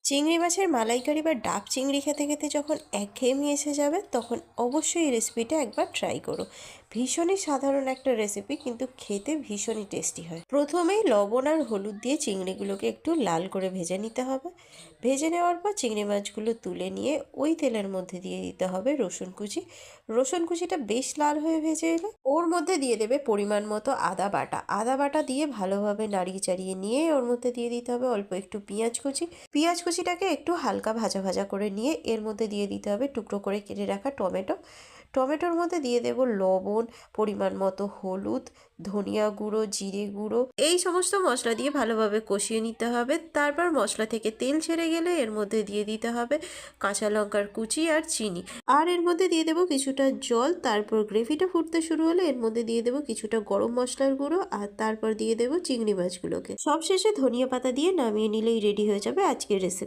চিংড়ি মাছের মালাইকারি বা ডাব চিংড়ি খেতে খেতে যখন একঘেয়েমি এসে যাবে তখন অবশ্যই এই রেসিপিটা একবার ট্রাই করো। ভীষণই সাধারণ একটা রেসিপি, কিন্তু খেতে ভীষণই টেস্টি হয়। প্রথমেই লবণ আর হলুদ দিয়ে চিংড়িগুলোকে একটু লাল করে ভেজে নিতে হবে। ভেজে নেওয়ার পর চিংড়ি মাছগুলো তুলে নিয়ে ওই তেলের মধ্যে দিয়ে দিতে হবে রসুন কুচি। রসুন কুচিটা বেশ লাল হয়ে ভেজে এলে ওর মধ্যে দিয়ে দেবে পরিমাণ মতো আদা বাটা। আদা বাটা দিয়ে ভালোভাবে নাড়িয়ে চাড়িয়ে নিয়ে ওর মধ্যে দিয়ে দিতে হবে অল্প একটু পেঁয়াজ কুচি। পেঁয়াজ কুচিটাকে একটু হালকা ভাজা ভাজা করে নিয়ে এর মধ্যে দিয়ে দিতে হবে টুকরো করে কেটে রাখা টমেটো। টমেটোর মধ্যে দিয়ে দেব লবণ, পরিমাণ মতো হলুদ, ধনিয়া গুঁড়ো, জিরে গুঁড়ো, এই সমস্ত মশলা দিয়ে ভালোভাবে কষিয়ে নিতে হবে। তারপর মশলা থেকে তেল ছেড়ে গেলে এর মধ্যে দিয়ে দিতে হবে কাঁচা লঙ্কার কুচি আর চিনি। আর এর মধ্যে দিয়ে দেবো কিছুটা জল। তারপর গ্রেভিটা ফুটতে শুরু হলে এর মধ্যে দিয়ে দেবো কিছুটা গরম মশলার গুঁড়ো, আর তারপর দিয়ে দেবো চিংড়ি মাছগুলোকে। সবশেষে ধনিয়া পাতা দিয়ে নামিয়ে নিলেই রেডি হয়ে যাবে আজকের রেসিপি।